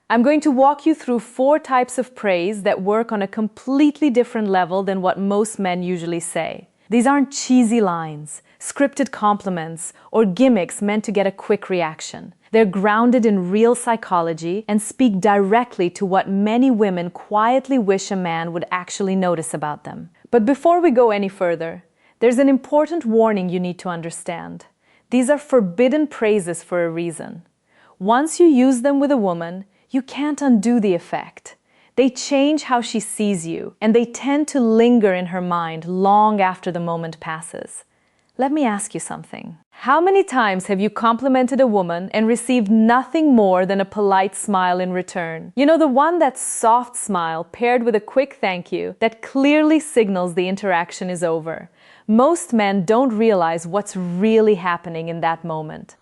I'm going to walk you through 4 types of praise that work on a completely different level than what most men usually say. These aren't cheesy lines, scripted compliments, or gimmicks meant to get a quick reaction. They're grounded in real psychology and speak directly to what many women quietly wish a man would actually notice about them. But before we go any further, there's an important warning you need to understand. These are forbidden praises for a reason. Once you use them with a woman, you can't undo the effect. They change how she sees you, and they tend to linger in her mind long after the moment passes. Let me ask you something. How many times have you complimented a woman and received nothing more than a polite smile in return? You know, the one that soft smile paired with a quick thank you that clearly signals the interaction is over. Most men don't realize what's really happening in that moment.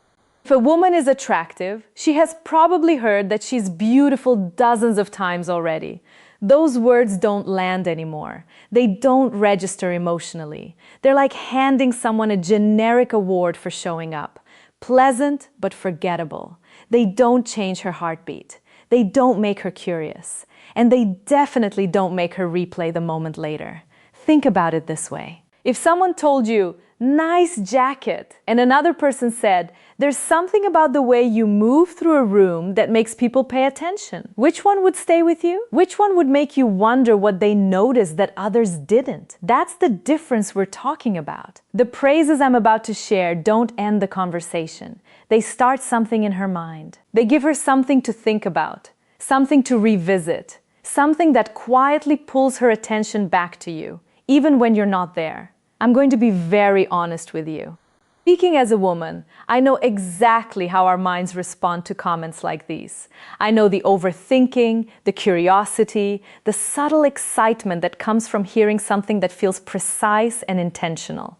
If a woman is attractive, she has probably heard that she's beautiful dozens of times already. Those words don't land anymore. They don't register emotionally. They're like handing someone a generic award for showing up. Pleasant, but forgettable. They don't change her heartbeat. They don't make her curious. And they definitely don't make her replay the moment later. Think about it this way. If someone told you, "Nice jacket," and another person said, "There's something about the way you move through a room that makes people pay attention," which one would stay with you? Which one would make you wonder what they noticed that others didn't? That's the difference we're talking about. The praises I'm about to share don't end the conversation. They start something in her mind. They give her something to think about, something to revisit, something that quietly pulls her attention back to you, even when you're not there. I'm going to be very honest with you. Speaking as a woman, I know exactly how our minds respond to comments like these. I know the overthinking, the curiosity, the subtle excitement that comes from hearing something that feels precise and intentional.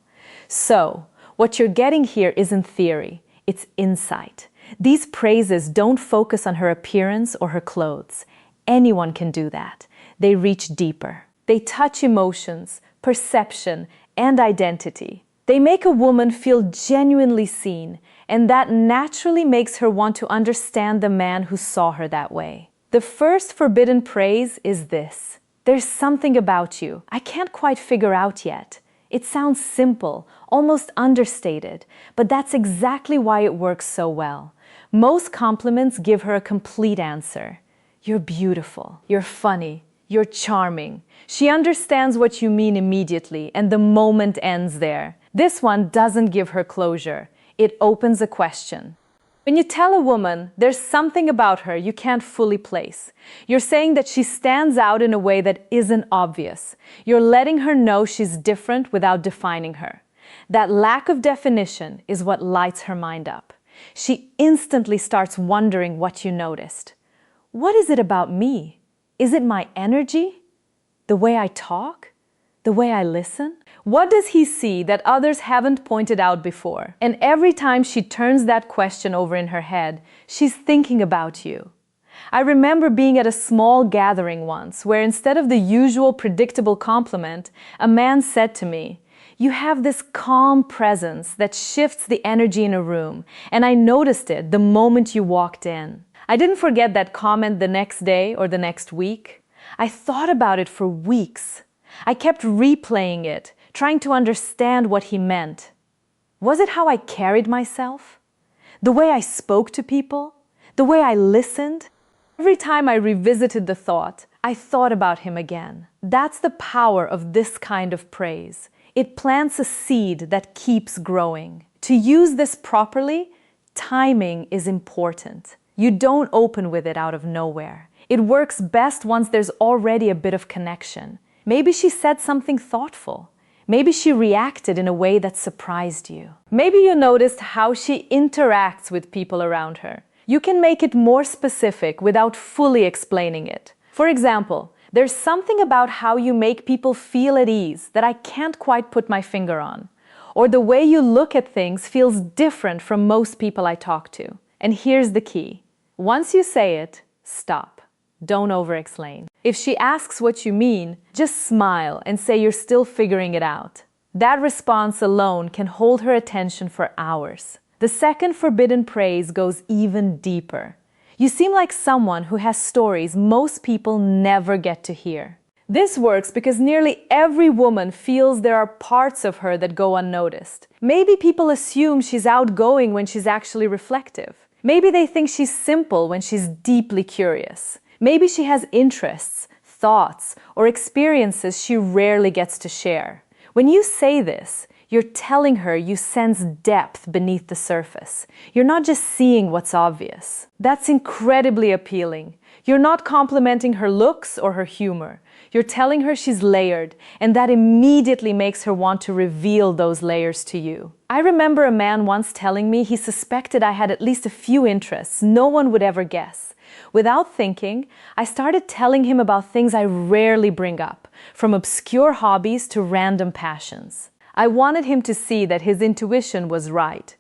So, what you're getting here isn't theory, it's insight. These praises don't focus on her appearance or her clothes. Anyone can do that. They reach deeper. They touch emotions, perception, and identity. They make a woman feel genuinely seen, and that naturally makes her want to understand the man who saw her that way. The first forbidden praise is this: "There's something about you I can't quite figure out yet." It sounds simple, almost understated, but that's exactly why it works so well. Most compliments give her a complete answer. You're beautiful, you're funny, you're charming. She understands what you mean immediately, and the moment ends there. This one doesn't give her closure. It opens a question. When you tell a woman there's something about her you can't fully place, you're saying that she stands out in a way that isn't obvious. You're letting her know she's different without defining her. That lack of definition is what lights her mind up. She instantly starts wondering what you noticed. What is it about me? Is it my energy? The way I talk? The way I listen? What does he see that others haven't pointed out before? And every time she turns that question over in her head, she's thinking about you. I remember being at a small gathering once where instead of the usual predictable compliment, a man said to me, "You have this calm presence that shifts the energy in a room, and I noticed it the moment you walked in." I didn't forget that comment the next day or the next week. I thought about it for weeks. I kept replaying it, trying to understand what he meant. Was it how I carried myself? The way I spoke to people? The way I listened? Every time I revisited the thought, I thought about him again. That's the power of this kind of praise. It plants a seed that keeps growing. To use this properly, timing is important. You don't open with it out of nowhere. It works best once there's already a bit of connection. Maybe she said something thoughtful. Maybe she reacted in a way that surprised you. Maybe you noticed how she interacts with people around her. You can make it more specific without fully explaining it. For example, there's something about how you make people feel at ease that I can't quite put my finger on. Or the way you look at things feels different from most people I talk to. And here's the key. Once you say it, stop. Don't over-explain. If she asks what you mean, just smile and say you're still figuring it out. That response alone can hold her attention for hours. The second forbidden praise goes even deeper. You seem like someone who has stories most people never get to hear. This works because nearly every woman feels there are parts of her that go unnoticed. Maybe people assume she's outgoing when she's actually reflective. Maybe they think she's simple when she's deeply curious. Maybe she has interests, thoughts, or experiences she rarely gets to share. When you say this, you're telling her you sense depth beneath the surface. You're not just seeing what's obvious. That's incredibly appealing. You're not complimenting her looks or her humor. You're telling her she's layered, and that immediately makes her want to reveal those layers to you. I remember a man once telling me he suspected I had at least a few interests no one would ever guess. Without thinking, I started telling him about things I rarely bring up, from obscure hobbies to random passions. I wanted him to see that his intuition was right.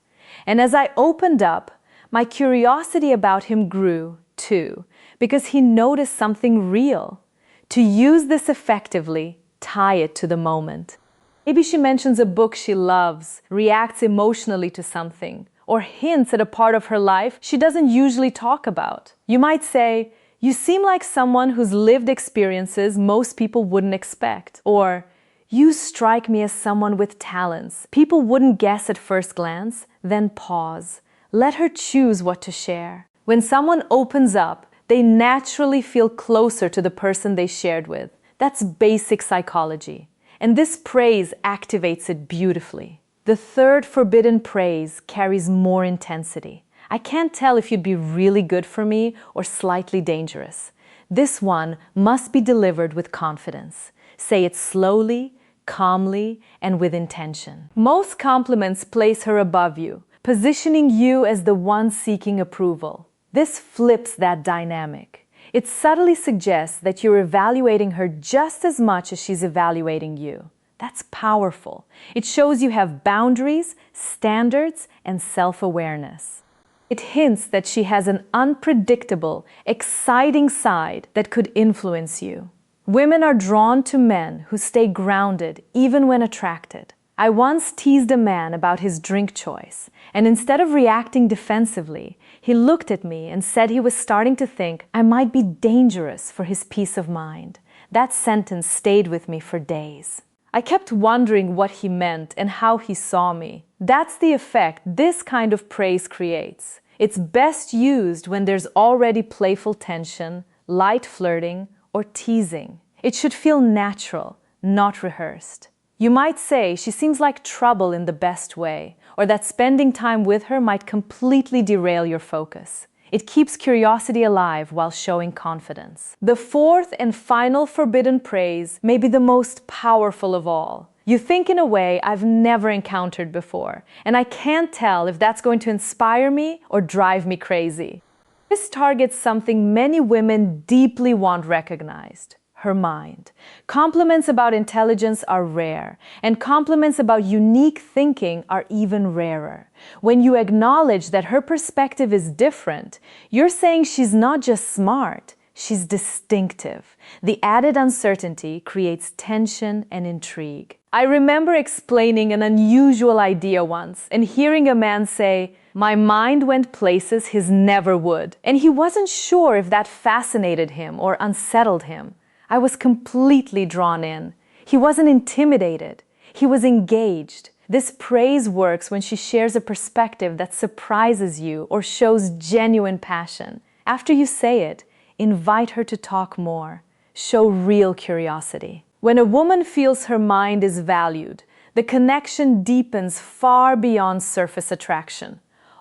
And as I opened up, my curiosity about him grew, too, because he noticed something real. To use this effectively, tie it to the moment. Maybe she mentions a book she loves, reacts emotionally to something, or hints at a part of her life she doesn't usually talk about. You might say, "You seem like someone whose lived experiences most people wouldn't expect," or "You strike me as someone with talents people wouldn't guess at first glance." Then pause. Let her choose what to share. When someone opens up, they naturally feel closer to the person they shared with. That's basic psychology. And this praise activates it beautifully. The third forbidden praise carries more intensity. "I can't tell if you'd be really good for me or slightly dangerous." This one must be delivered with confidence. Say it slowly, calmly, and with intention. Most compliments place her above you, positioning you as the one seeking approval. This flips that dynamic. It subtly suggests that you're evaluating her just as much as she's evaluating you. That's powerful. It shows you have boundaries, standards, and self-awareness. It hints that she has an unpredictable, exciting side that could influence you. Women are drawn to men who stay grounded even when attracted. I once teased a man about his drink choice, and instead of reacting defensively, he looked at me and said he was starting to think I might be dangerous for his peace of mind. That sentence stayed with me for days. I kept wondering what he meant and how he saw me. That's the effect this kind of praise creates. It's best used when there's already playful tension, light flirting, or teasing. It should feel natural, not rehearsed. You might say she seems like trouble in the best way, or that spending time with her might completely derail your focus. It keeps curiosity alive while showing confidence. The fourth and final forbidden praise may be the most powerful of all. You think in a way I've never encountered before, and I can't tell if that's going to inspire me or drive me crazy. This targets something many women deeply want recognized: her mind. Compliments about intelligence are rare, and compliments about unique thinking are even rarer. When you acknowledge that her perspective is different, you're saying she's not just smart, she's distinctive. The added uncertainty creates tension and intrigue. I remember explaining an unusual idea once and hearing a man say, "My mind went places his never would," and he wasn't sure if that fascinated him or unsettled him. I was completely drawn in. He wasn't intimidated. He was engaged. This praise works when she shares a perspective that surprises you or shows genuine passion. After you say it, invite her to talk more. Show real curiosity. When a woman feels her mind is valued, the connection deepens far beyond surface attraction.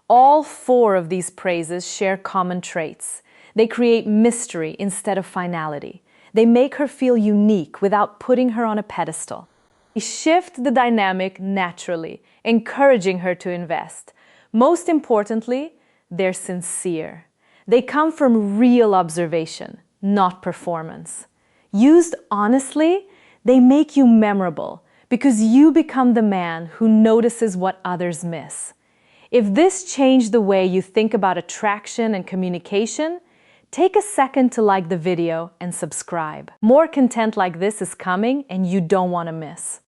All four of these praises share common traits. They create mystery instead of finality. They make her feel unique without putting her on a pedestal. They shift the dynamic naturally, encouraging her to invest. Most importantly, they're sincere. They come from real observation, not performance. Used honestly, they make you memorable because you become the man who notices what others miss. If this changed the way you think about attraction and communication, take a second to like the video and subscribe. More content like this is coming and you don't want to miss.